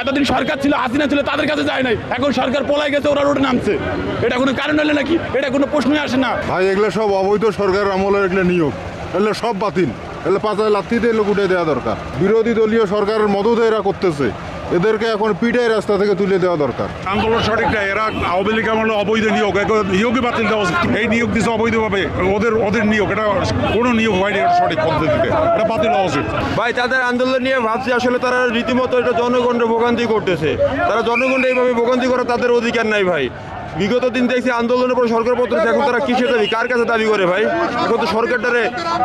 এতদিন সরকার ছিল, হাসিনা ছিল, তাদের কাছে যায় নাই। এখন সরকার পলাই গেছে, ওরা রোডে নামছে। এটা কোনো কারণ হলে নাকি? এটা কোনো প্রশ্নই আসে না ভাই। এগুলো সব অবৈধ সরকারের আমলের এগুলো নিয়োগ, এগুলো সব বাতিল। এগুলো পাতায় লাথিতে এগুলো উঠে দেওয়া দরকার। বিরোধী দলীয় সরকারের মদতে এরা করতেছে, এদেরকে এখন পিঠে রাস্তা থেকে তুলে দেওয়া দরকার। আন্দোলন সঠিক না, এরা আওয়ামী লীগ আমলে অবৈধ নিয়োগ, নিয়োগই বাতিল দেওয়া উচিত। এই নিয়োগ দিচ্ছে অবৈধভাবে, ওদের নিয়োগ, এটা কোনো নিয়োগ হয়নি এটা সঠিক পদ্ধতিতে, এটা বাতিল হওয়া উচিত। ভাই তাদের আন্দোলন নিয়ে ভাবছি আসলে তারা রীতিমতো এটা জনগণের ভোগান্তি করতেছে। তারা জনগণের এইভাবে ভোগান্তি করা তাদের অধিকার নাই ভাই। বিগত দিন দেখছি আন্দোলনের পর সরকার পত্র, এখন তারা কিসের দাবি, কার কাছে দাবি করে ভাই? এখন তো সরকারটারে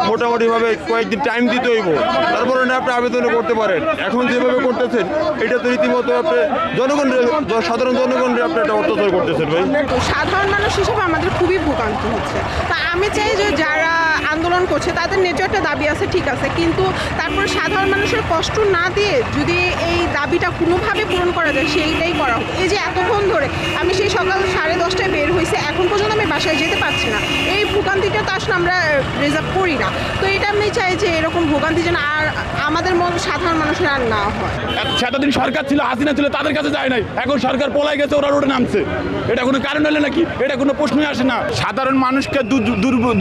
মোটামুটিভাবে কয়েকদিন টাইম দিতে হইব, তারপরে না আপনি আবেদন করতে পারেন। এখন যেভাবে করতেছেন এটা তো রীতিমতো আপনি জনগণের, সাধারণ জনগণের আপনি একটা অত্যাচার করতেছেন ভাই। সাধারণ মানুষ হিসেবে আমাদের খুবই ভোগান্তি হচ্ছে। তা আমি চাই যে যারা আন্দোলন করছে তাদের ন্যায্য একটা দাবি আছে, ঠিক আছে, কিন্তু তারপরে সাধারণ মানুষের কষ্ট না দিয়ে যদি এই দাবিটা কোনোভাবে পূরণ করা যায় সেইটাই করা হোক। এই যে এতক্ষণ ধরে আমি সেই সকাল 10:30টায় বের হয়েছে, এখন পর্যন্ত আমি বাসায় যেতে পারছি না। এই ভোগান্তিটা তো আসলে আমরা রিজার্ভ করি না। তো এটা আমি চাই যে এরকম ভোগান্তি যেন আর আমাদের মতো সাধারণ মানুষের আর না হয়। এতদিন সরকার ছিল, হাসিনা ছিল, তাদের কাছে যায় নাই। এখন সরকার পলাই গেছে, ওরা রোডে নামছে। এটা কোনো কারণ হলে নাকি? এটা কোনো প্রশ্নই আসে না। সাধারণ মানুষকে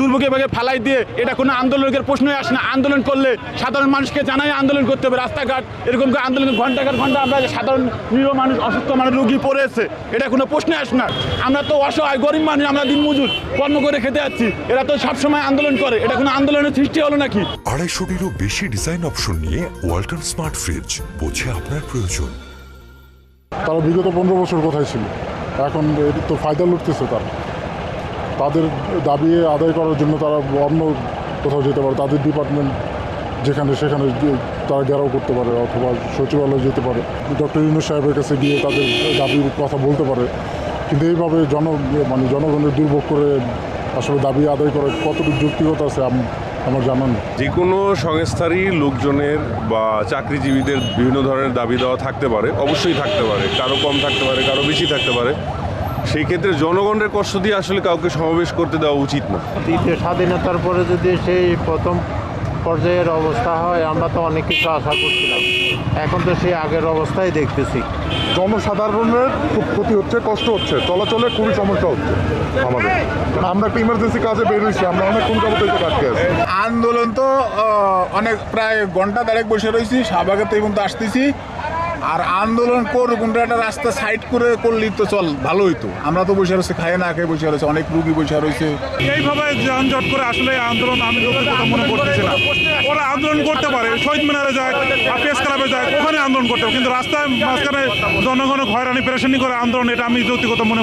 দুর্ভোগে ভাগে ফেলাই দিয়ে এটা কোনো আন্দোলনের প্রশ্নই আসে না। আন্দোলন করলে সাধারণ মানুষকে জানাই আন্দোলন করতে হবে। রাস্তাঘাট এরকম করে আন্দোলন ঘন্টাঘাট ঘন্টা আমরা সাধারণ নিরীহ মানুষ, অসুস্থ মানুষ, রুগী পড়েছে, এটা কোনো প্রশ্নই আসে না। আমরা তো অসহায় গরিব মানুষ, আমরা দিনমজুর কর্ম করে খেতে যাচ্ছি। এরা তো সবসময় আন্দোলন করে, এটা কোনো আন্দোলনের সৃষ্টি হলো নাকি? 250-টিরও বেশি ডিজাইন অপশন নিয়ে ওয়ালটন স্মার্ট ফ্রিজ, বোঝে আপনার প্রয়োজন। তারা বিগত 15 বছর কোথায় ছিল, এখন তো ফায়দা লুটতেছে। তাদের দাবি আদায় করার জন্য তারা অন্য কোথাও যেতে পারে, তাদের ডিপার্টমেন্ট যেখানে সেখানে তারা ঘেরাও করতে পারে, অথবা সচিবালয়ে যেতে পারে, ডক্টর ইউনূস সাহেবের কাছে গিয়ে তাদের দাবির কথা বলতে পারে। কিন্তু এইভাবে জনগণের দুর্ভোগ করে আসলে দাবি আদায় করার কতটুকু যৌক্তিকতা আছে আমার জানা নেই। যে কোনো সংস্থারই লোকজনের বা চাকরিজীবীদের বিভিন্ন ধরনের দাবি দেওয়া থাকতে পারে, অবশ্যই থাকতে পারে, কারো কম থাকতে পারে, কারো বেশি থাকতে পারে। সেই ক্ষেত্রে জনগণের কষ্ট দিয়ে আসলে কাউকে সমাবেশ করতে দেওয়া উচিত না। দ্বিতীয় স্বাধীনতার পরে যদি সেই প্রথম পর্যায়ের অবস্থা হয়, আমরা তো অনেক কিছু আশা করছিলাম, এখন তো সেই আগের অবস্থায় দেখতেছি। জনসাধারণের খুব ক্ষতি হচ্ছে, কষ্ট হচ্ছে, চলাচলে খুবই সমস্যা হচ্ছে আমাদের। আমরা একটা ইমার্জেন্সি কাজে বের হয়েছি, আমরা অনেক কোন কাপড় আটকে আছি। আন্দোলন তো অনেক প্রায় ঘন্টা দেড়েক বসে রয়েছি, শাহবাগে তো এই পর্যন্ত আসতেছি। আর আন্দোলন কোনটা একটা রাস্তা সাইড করে করলেই তো চল ভালো হইতো। আমরা তো বসে রয়েছে, খায় না খেয়ে বসে রয়েছে, অনেক রুগী বসে রয়েছে। এইভাবে যানজট করে আসলে আন্দোলন আমি লোকের কথা মনে করতেছি না। ওরা আন্দোলন করতে পারে, শহীদ মিনারে যায়, প্রেস ক্লাবে যায়, ওখানে আন্দোলন করতে হবে, কিন্তু রাস্তায় মাঝখানে জনগণের হয়রানি পেরেশানি করে আন্দোলন, এটা আমি যৌক্তিকতা মনে